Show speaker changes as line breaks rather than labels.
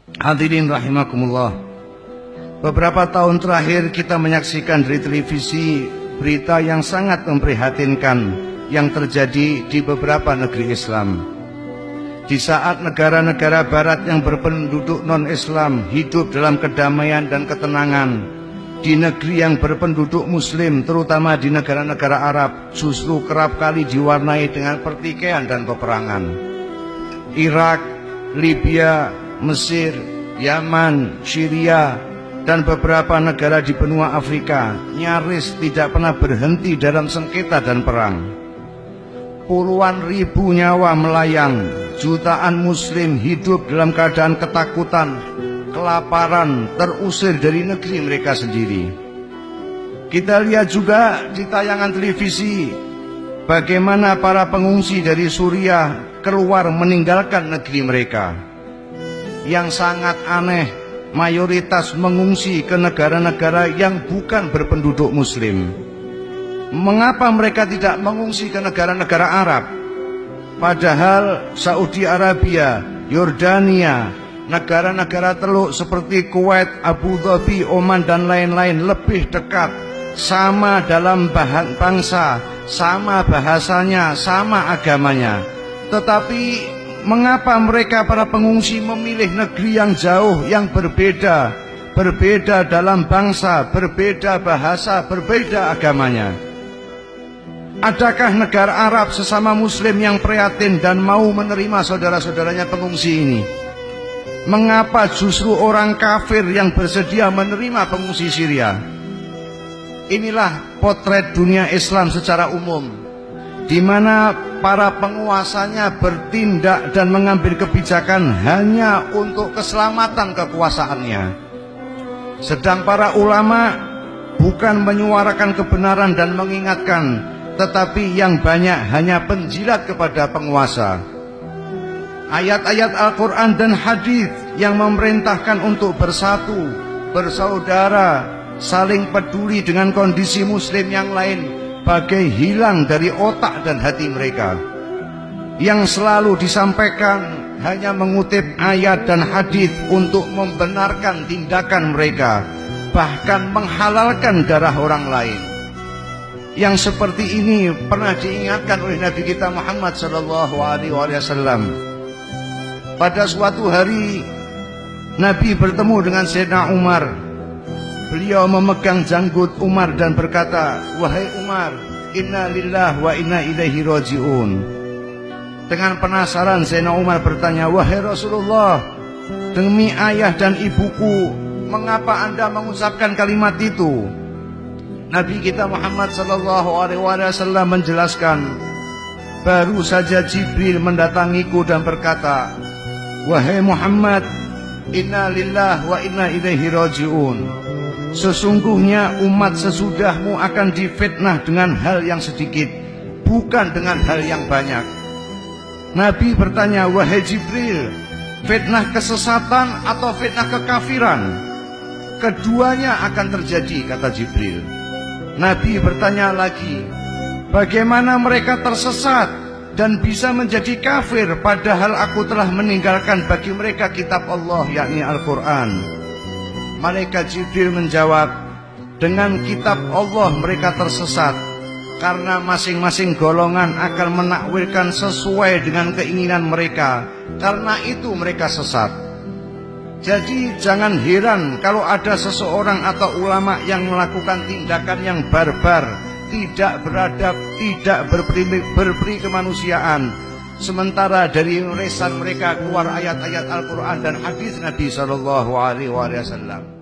Hadirin rahimakumullah. Beberapa tahun terakhir kita menyaksikan dari televisi berita yang sangat memprihatinkan yang terjadi di beberapa negeri Islam. Di saat negara-negara barat yang berpenduduk non-Islam hidup dalam kedamaian dan ketenangan, di negeri yang berpenduduk Muslim, terutama di negara-negara Arab, justru kerap kali diwarnai dengan pertikaian dan peperangan. Irak, Libya, Mesir, Yaman, Syria, dan beberapa negara di benua Afrika nyaris tidak pernah berhenti dalam sengketa dan perang. Puluhan ribu nyawa melayang, jutaan muslim hidup dalam keadaan ketakutan, kelaparan, terusir dari negeri mereka sendiri. Kita lihat juga di tayangan televisi bagaimana para pengungsi dari Suriah keluar meninggalkan negeri mereka. Yang sangat aneh, mayoritas mengungsi ke negara-negara yang bukan berpenduduk muslim. Mengapa mereka tidak mengungsi ke negara-negara Arab? Padahal Saudi Arabia, Yordania, negara-negara Teluk seperti Kuwait, Abu Dhabi, Oman dan lain-lain lebih dekat, sama dalam bangsa, sama bahasanya, sama agamanya. Tetapi mengapa mereka para pengungsi memilih negeri yang jauh, yang berbeda dalam bangsa, berbeda bahasa, berbeda agamanya? Adakah negara Arab sesama muslim yang prihatin dan mau menerima saudara-saudaranya pengungsi ini? Mengapa justru orang kafir yang bersedia menerima pengungsi Syria? Inilah potret dunia Islam secara umum, di mana para penguasanya bertindak dan mengambil kebijakan hanya untuk keselamatan kekuasaannya. Sedang para ulama bukan menyuarakan kebenaran dan mengingatkan, tetapi yang banyak hanya penjilat kepada penguasa. Ayat-ayat Al-Quran dan hadis yang memerintahkan untuk bersatu, bersaudara, saling peduli dengan kondisi muslim yang lain bagai hilang dari otak dan hati mereka. Yang selalu disampaikan hanya mengutip ayat dan hadis untuk membenarkan tindakan mereka, bahkan menghalalkan darah orang lain. Yang seperti ini pernah diingatkan oleh Nabi kita Muhammad SAW. Pada suatu hari Nabi bertemu dengan Sayyidina Umar. Beliau memegang janggut Umar dan berkata, "Wahai Umar, inna lillahi wa inna ilaihi raji'un." Dengan penasaran Sayyidina Umar bertanya, "Wahai Rasulullah, demi ayah dan ibuku, mengapa Anda mengucapkan kalimat itu?" Nabi kita Muhammad SAW menjelaskan, "Baru saja Jibril mendatangiku dan berkata, 'Wahai Muhammad, inna lillahi wa inna ilaihi raji'un. Sesungguhnya umat sesudahmu akan difitnah dengan hal yang sedikit, bukan dengan hal yang banyak.'" Nabi bertanya, "Wahai Jibril, fitnah kesesatan atau fitnah kekafiran?" "Keduanya akan terjadi," kata Jibril. Nabi bertanya lagi, "Bagaimana mereka tersesat dan bisa menjadi kafir padahal aku telah meninggalkan bagi mereka kitab Allah, yakni Al-Quran?" Malaikat Jibril menjawab, "Dengan kitab Allah mereka tersesat, karena masing-masing golongan akan menakwilkan sesuai dengan keinginan mereka, karena itu mereka sesat." Jadi jangan heran kalau ada seseorang atau ulama yang melakukan tindakan yang barbar, tidak beradab, tidak berperi kemanusiaan, sementara dari lisan mereka keluar ayat-ayat Al-Quran dan hadis Nabi SAW.